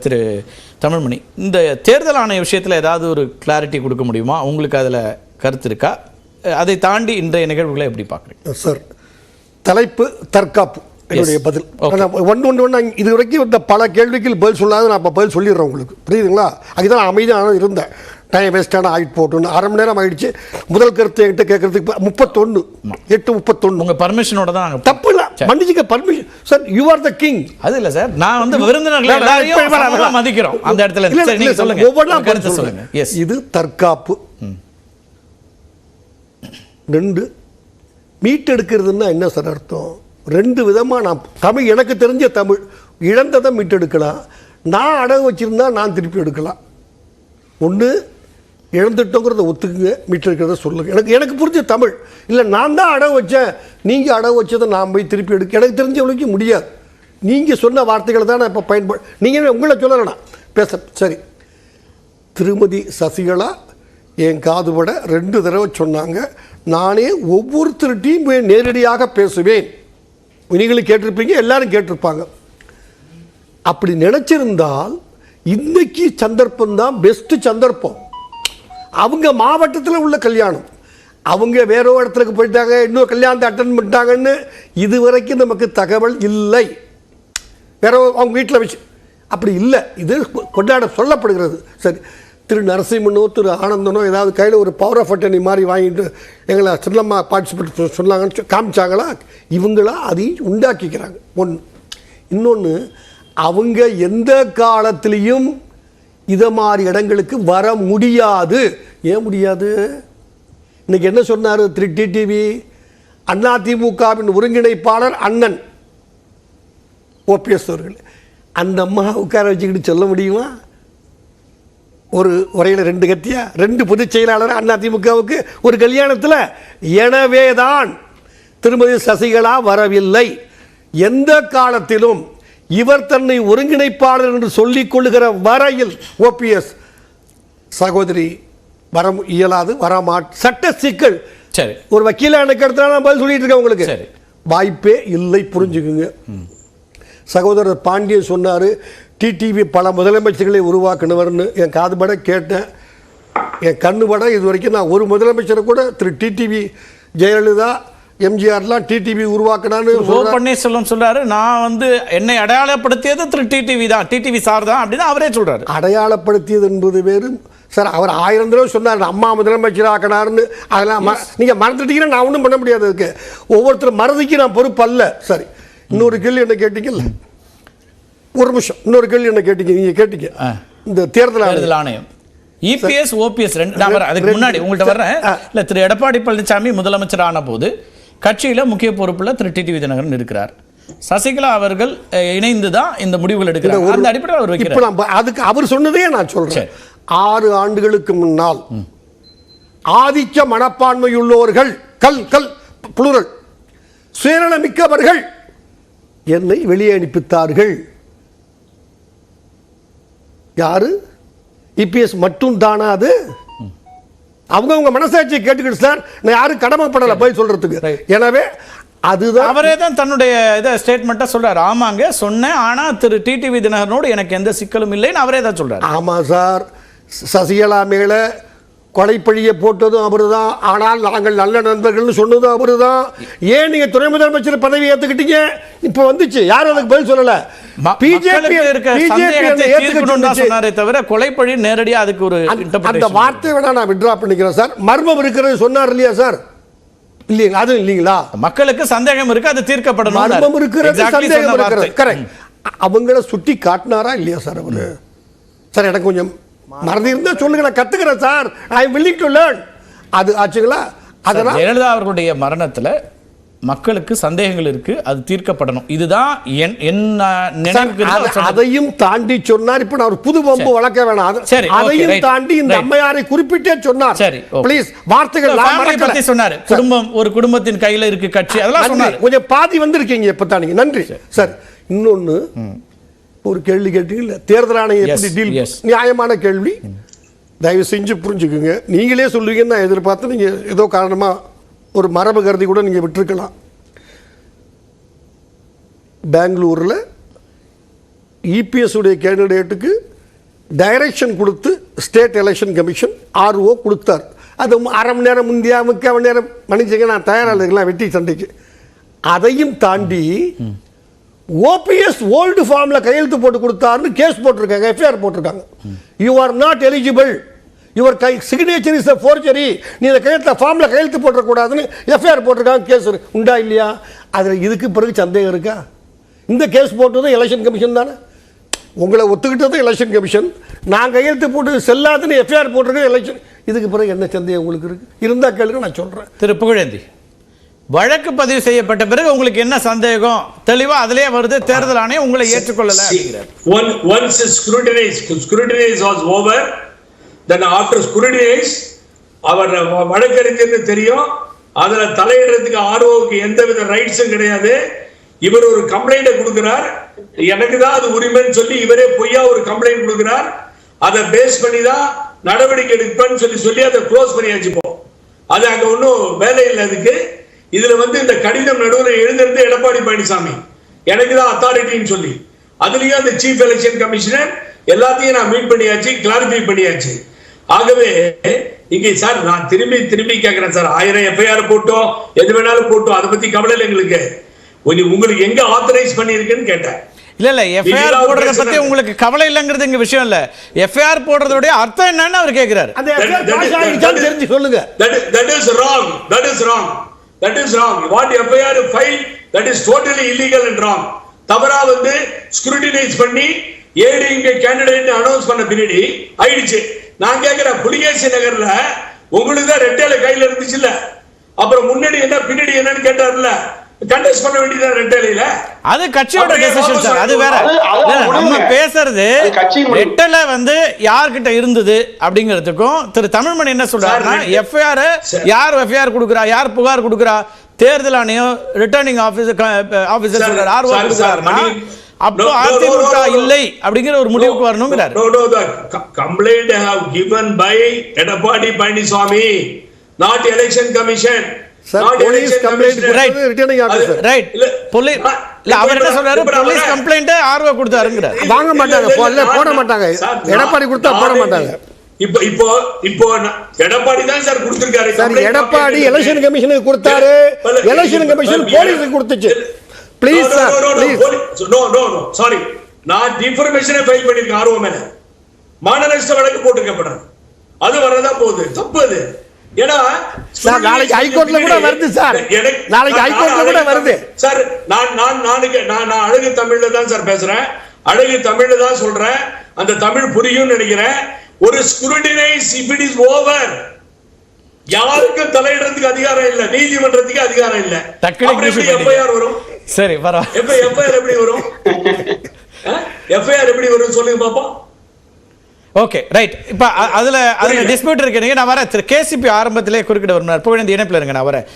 திரு தமிழ்மணி, இந்த தேர்தல் ஆணைய விஷயத்தில் ஏதாவது ஒரு கிளாரிட்டி கொடுக்க முடியுமா? உங்களுக்கு அதில் கருத்து இருக்கா? அதை தாண்டி இன்றைய நிகழ்வுகளை எப்படி பார்க்குறீங்க சார்? தலைப்பு தற்காப்பு என்னுடைய பதில். ஒன்று இது வரைக்கும் இந்த பல கேள்விக்கு பதில் சொல்லாத நான் இப்போ பதில் சொல்லிடுறேன் உங்களுக்கு, புரியுதுங்களா? அதுதான் அமைதியான இருந்தேன். டைம் வேஸ்டான ஆகிட்டு போட்டோன்னு 1/2 மணி நேரம் ஆகிடுச்சு. முதல் கருத்து என்கிட்ட கேட்கறதுக்கு 31 8:31 உங்கள் பர்மிஷனோட தான் நாங்கள் தப்பு இல்லை, மன்னிச்சுக்க permission sir. You are the king. அது இல்லை சார், நான் வந்து விருந்தினர்களை மதிக்கிறோம் அந்த இடத்துல. ஒவ்வொன்றும் கருத்து சொல்லுங்க. இது தற்காப்பு. 2 மீட்டெடுக்கிறதுன்னா என்ன சார் அர்த்தம்? 2 விதமாக நான் தமிழ், எனக்கு தெரிஞ்ச தமிழ், இழந்ததை மீட்டெடுக்கலாம், நான் அடகு வச்சுருந்தா நான் திருப்பி எடுக்கலாம். ஒன்று இழந்துட்டோங்கிறத ஒத்துக்குங்க, மீட்டெடுக்கிறத சொல்லுங்க. எனக்கு புரிஞ்ச தமிழ். இல்லை நான் தான் அடகு வச்சேன், நீங்கள் அடகு வச்சதை நான் போய் திருப்பி எடுக்க எனக்கு தெரிஞ்சவங்களுக்கு முடியாது. நீங்கள் சொன்ன வார்த்தைகளை தான் நான் இப்போ நீங்கள் உங்களை சொல்லலைண்ணா பேச. சரி, திருமதி சசிகலா என் காதுபட 2 தடவை சொன்னாங்க, நானே ஒவ்வொருத்தருட்டையும் போய் நேரடியாக பேசுவேன். நீங்களும் கேட்டிருப்பீங்க, எல்லாரும் கேட்டிருப்பாங்க. அப்படி நினச்சிருந்தால் இன்னைக்கு சந்தர்ப்பம் தான் பெஸ்ட் சந்தர்ப்பம். அவங்க மாவட்டத்தில் உள்ள கல்யாணம், அவங்க வேற ஒரு இடத்துக்கு போயிட்டாங்க, இன்னொரு கல்யாணத்தை அட்டன் பண்ணிட்டாங்கன்னு இதுவரைக்கும் நமக்கு தகவல் இல்லை. வேற அவங்க வீட்டில் வச்சு அப்படி இல்லை, இது கொண்டாட சொல்லப்படுகிறது. சரி, திரு நரசிம்மனோ திரு ஆனந்தனோ ஏதாவது கையில் ஒரு பவர் ஆஃப் அட்டர்னி மாதிரி வாங்கிட்டு எங்களை செல்லம்மா பார்ட்டிசிபேட் சொன்னாங்கன்னு காமிச்சாங்களா? இவங்களா அதையும் உண்டாக்கிக்கிறாங்க. ஒன்று. இன்னொன்று, அவங்க எந்த காலத்திலையும் இதை மாதிரி இடங்களுக்கு வர முடியாது. ஏன் முடியாது? இன்னைக்கு என்ன சொன்னார் திரு டிடிவி? அதிமுகவின் ஒருங்கிணைப்பாளர் அண்ணன் ஓபிஎஸ் அவர்கள் அந்த அம்மா உட்கார வச்சுக்கிட்டு சொல்ல முடியுமா? ஒரு உரையில் 2 கத்தியா 2 பொதுச் செயலாளர் அதிமுகவுக்கு ஒரு கல்யாணத்தில். எனவேதான் திருமதி சசிகலா வரவில்லை. எந்த காலத்திலும் இவர் தன்னை ஒருங்கிணைப்பாளர் என்று சொல்லிக் கொள்ளுகிற வரையில் ஓபிஎஸ் சகோதரி வர இயலாது, சட்ட சிக்கல். சரி, ஒரு வக்கீல எனக்கு எடுத்தா நான் பதில் சொல்லிட்டு இருக்கேன் உங்களுக்கு. வாய்ப்பே இல்லை, புரிஞ்சுக்குங்க. சகோதரர் பாண்டியன் சொன்னார் டிடிவி பல முதலமைச்சர்களை உருவாக்கினவர்னு. என் காதுபட கேட்டேன், என் கண்ணுபட இது வரைக்கும் நான் ஒரு முதலமைச்சரை கூட திரு டிடிவி ஜெயலலிதா எம்ஜிஆர்லாம் டிடிவி உருவாக்கினான்னு பன்னீர்செல்வம் சொல்றாரு. நான் வந்து என்னை அடையாளப்படுத்தியது திரு டிடிவி தான், டிடிவி சார் தான் அப்படின்னு அவரே சொல்றாரு. அடையாளப்படுத்தியது என்பது வேறு சார். அவர் 1000 தடவை சொன்னார் அம்மா முதலமைச்சர் ஆக்கினார்னு. அதெல்லாம் நீங்க மறந்துட்டீங்கன்னா நான் ஒன்றும் பண்ண முடியாது. அதுக்கு ஒவ்வொருத்தரும் மறதிக்கு நான் பொறுப்பு அல்ல. சரி, இன்னொரு கேள்வி என்ன கேட்டீங்கல்ல, ஒரு நிமிஷம். இன்னொரு கேள்வி என்ன கேட்டீங்க? நீங்க கேட்டீங்க இந்த தேர்தல் ஆணையம் இபிஎஸ் ஓபிஎஸ் 2. அதுக்கு முன்னாடி உங்கள்கிட்ட வர்றேன். இல்ல, திரு எடப்பாடி பழனிசாமி முதலமைச்சர் ஆன போது கட்சியில முக்கிய பொறுப்புல திரு டிடிவி தினகரன் இருக்கிறார். சசிகலா அவர்கள் இணைந்து தான் இந்த முடிவுகள் எடுக்கிறார். அந்த அடிப்படையில் அவர் வைக்கிறார். அதுக்கு அவர் சொன்னதே நான் சொல்றேன். 6 ஆண்டுகளுக்கு முன்னால் ஆதிக்க மனப்பான்மையுள்ளவர்கள் புளூரல் சுயநலமிக்கவர்கள் என்னை வெளியே அனுப்பித்தார்கள். யாரு? இபிஎஸ் மட்டும் தானா? அது அவங்க மனசாட்சியை கேட்டுக்கிட்டு சார், நான் யாரும் கடமைப்படலை போய் சொல்றதுக்கு. எனவே அதுதான் அவரே தான் தன்னுடைய ஸ்டேட்மெண்ட்டா சொல்றாரு. ஆமாங்க சொன்னேன், ஆனா திரு டிடிவி தினகரனோடு எனக்கு எந்த சிக்கலும் இல்லைன்னு அவரே தான் சொல்றாரு. ஆமா சார், சசிகலா மேல கொலைப்பழியை போட்டதும் அவரு தான், ஆனால் நாங்கள் நல்ல நண்பர்கள்னு சொன்னதும் அவரு தான். ஏன் நீங்க துணை முதலமைச்சர் பதவி ஏத்துக்கிட்டீங்க? இப்ப வந்துச்சு, யாரும் அதுக்கு பதில் சொல்லல. தவிர கொலைப்பழி நேரடியா அதுக்கு ஒரு அந்த வார்த்தை வேணா நான் விட்ரா பண்ணிக்கிறேன் சார். மர்மம் இருக்கிறது சொன்னார் இல்லையா சார்? இல்லைங்களா? அது இல்லைங்களா? மக்களுக்கு சந்தேகம் இருக்கு, அது தீர்க்கப்படணும். மர்மம் இருக்கிறது, சந்தேகம் இருக்கிறது. கரெக்ட். அவங்கள சுட்டி காட்டினாரா இல்லையா சார் அவரு? சார் எனக்கு கொஞ்சம் மறந்து இருந்தா சொல்லுங்க, நான் கத்துக்கிறேன் sir. I am willing to learn. அது ஆச்சுங்களா? அதனால ஜெயலலிதா அவர்களுடைய மரணத்துல மக்களுக்கு சந்தேகங்கள் இருக்கு, அது தீர்க்கப்படணும். இதுதான் அதையும் தாண்டி சொன்னார். இப்ப நான் புது வம்பு வளர்க்க வேணாம். அதையும் தாண்டி இந்த அம்மையாரை குறிப்பிட்டே சொன்னார். ப்ளீஸ், வார்த்தைகள் பத்தி சொன்னார். குடும்பம், ஒரு குடும்பத்தின் கையில இருக்கு கட்சி, அதெல்லாம் சொன்னார். கொஞ்சம் பாதி வந்திருக்கீங்க இப்பதான் நீங்க. நன்றி சார். இன்னொன்னு ஒரு கேள்வி கேட்டீங்கல்ல, தேர்தல் ஆணையம் எப்படி டீல்? நியாயமான கேள்வி, தயவு செஞ்சு புரிஞ்சுக்குங்க. நீங்களே சொல்லுவீங்கன்னு நான் எதிர்பார்த்து நீங்க ஏதோ காரணமா ஒரு மரபு கருதி கூட நீங்க விட்டுருக்கலாம். பெங்களூர்ல இபிஎஸ் உடைய கேண்டிடேட்டுக்கு டைரக்ஷன் கொடுத்து ஸ்டேட் எலெக்ஷன் கமிஷன் ஆர்ஓ கொடுத்தார். அது அரை மணி நேரம் முந்தியா 3/4 மணி நேரம் மன்னிச்சுங்க, நான் தயாராக இருக்கலாம் வெட்டி சண்டைக்கு. அதையும் தாண்டி ஓபிஎஸ் ஓல்டு ஃபார்மில் கையெழுத்து போட்டு கொடுத்தாருன்னு கேஸ் போட்டிருக்காங்க, எஃப்ஐஆர் போட்டிருக்காங்க. You are not eligible, your signature is a forgery, நீ இந்த கையெழுத்து ஃபார்மில் கையெழுத்து போட்டக்கூடாதுன்னு எஃப்ஐஆர் போட்டிருக்காங்க. கேஸ் உண்டா இல்லையா? அதில் இதுக்கு பிறகு சந்தேகம் இருக்கா? இந்த கேஸ் போட்டதும் எலெக்ஷன் கமிஷன் தானே, உங்களை ஒத்துக்கிட்டதும் எலெக்ஷன் கமிஷன், நான் கையெழுத்து போட்டு செல்லாதுன்னு எஃப்ஐஆர் போட்டிருக்கேன் எலெக்ஷன். இதுக்கு பிறகு என்ன சந்தேகம் உங்களுக்கு இருக்கு? இருந்தால் கேளுங்க, நான் சொல்கிறேன். திரு புகழேந்தி, வழக்கு பதிவு செய்யப்பட்ட பிறகு உங்களுக்கு என்ன சந்தேகம்? தெளிவா அதிலே வருது, தேர்தல் ஆணையம் உங்களை ஏற்றுக்கொள்ளல. Once scrutinize was over, then after scrutinize அவர் வழக்கறிஞர்னு தெரியும், அதுல தலையிடுறதுக்கு ஆர்ஓவுக்கு எந்தவித ரைட்ஸும் கிடையாது. இவர் ஒரு கம்ப்ளைண்ட கொடுக்கிறார், எனக்கு தான் அது உரிமைன்னு சொல்லி இவரே பொய்யா ஒரு கம்ப்ளைண்ட் கொடுக்கிறார். அதை பேஸ் பண்ணி தான் நடவடிக்கை எடுப்பேன்னு சொல்லி அதை க்ளோஸ் பண்ணியாச்சு. போ அது அங்க ஒன்றும் வேலை இல்லை அதுக்கு. இதுல இந்த கடிதம் நடுவில் எழுந்திருந்து எடப்பாடி பழனிசாமி எனக்கு தான் அத்தாரிட்டின்னு சொல்லி, அதுலயும் அந்த சீஃப் எலெக்ஷன் கமிஷனர் எல்லாத்தையும் நான் மீட் பண்ணியாச்சு, கிளாரிஃபை பண்ணியாச்சு. ஆகவே இங்கே சார் நான் திரும்பி கேட்கிறேன் சார், 1000 எஃப்ஐஆர் போட்டோம், எது வேணாலும் போட்டோம், அதை பத்தி கவலை இல்லை எங்களுக்கு. உங்களுக்கு எங்க ஆத்தரைஸ் பண்ணிருக்குன்னு கேட்டேன். இல்ல எஃப்ஐஆர் போடுறத பத்தி உங்களுக்கு கவலை இல்லங்கிறது இங்க விஷயம் இல்ல. எஃப்ஐஆர் போடுறதோட அர்த்தம் என்னன்னு அவர் கேக்குறாரு. தெரிஞ்சு சொல்லுங்க. That is wrong. That is wrong. What FIR file, that is totally illegal and wrong. தவறா ஸ்க்ரூட்டினைஸ் பண்ணி ஏடி இங்க கேண்டிடேட் அனௌன்ஸ் பண்ண பின்னாடி ஆயிடுச்சு. நான் கேக்குறேன், புலிகேசி நகர்ல உங்களுக்கு தான் ரெட்டையில கையில இருந்துச்சு இல்ல, அப்புறம் முன்னாடி என்ன பின்னாடி என்னன்னு கேட்டார்ல, கண்டெஸ்ட் பண்ண வேண்டியது ரெட்டையில. அது கட்சியோட டெசிஷன் சார், அது வேற. நம்ம பேசுறது ரெட்டல யார்கிட்ட இருந்தது அப்படிங்கிறதுக்கும் திரு தமிழ்மணி என்ன சொல்றாருன்னா, எஃப்ஐஆர் யார் எஃப்ஐஆர் கொடுக்குறா, யார் புகார் கொடுக்குறா, தேர்தல் ஆணையம் ரிட்டர்னிங் ஆபீசர் சொல்றாரு, ஆர்ஓ கொடுக்குறாருன்னா அப்போ அதிமுக இல்லை அப்படிங்கிற ஒரு முடிவுக்கு வரணும்ங்கிறாரு. Complaint have given by Edappadi Palaniswami, not election commission. Police complaint returning officer right. அவர் என்ன சொல்றாரு, போலீஸ் கம்ப்ளைண்ட் ஆர்ஓ கொடுத்தாருங்கறார். வாங்க மாட்டாங்க, போட மாட்டாங்க, எடப்பாடி கொடுத்தா போட மாட்டாங்க. இப்போ எடப்பாடி தான் சார் கொடுத்திருக்காரு சார். எடப்பாடி எலெக்ஷன் கமிஷனுக்கு கொடுத்தாரு, எலெக்ஷன் கமிஷன் போலீஸ்க்கு கொடுத்துச்சு. Please sir, please. No sorry, நான் டிஃபர்மேஷனை ஃபைல் பண்ணிருக்கேன் ஆர்ஓ மேல, மான நஷ்ட வழக்கு போட்டுக்கப்படுறது, அது வரதா போகுது, தப்பு அது. ஏன்னா சார் நாளைக்கு ஹைகோர்ட்ல கூட வருது சார், நாளைக்கு ஹைகோர்ட்ல கூட வருது சார். நான் அழகு தமிழ்ல தான் சார் பேசுறேன், அழகு தமிழ்ல தான் சொல்றேன், அந்த தமிழ் புரியும் நினைக்கிறேன். ஒரு scrutinise if it is over, யாருக்கும் தலையிடுறதுக்கு அதிகாரம் இல்ல, நீதிமன்றத்துக்கு அதிகாரம் இல்ல. எஃப்ஐஆர் வரும். சரி பரவாயில்லை, எஃப்ஐஆர் எப்படி வரும்? எஃப்ஐஆர் எப்படி வரும் சொல்லுங்க பாப்போம். Okay right. இப்ப அதுல டிஸ்பியூட் இருக்கு. நான் வரேன். திரு கேசிபி ஆரம்பத்திலே குறுக்கிட வருகிறார். புகழேந்தி இணைப்பில் இருங்க, நான் வரேன்.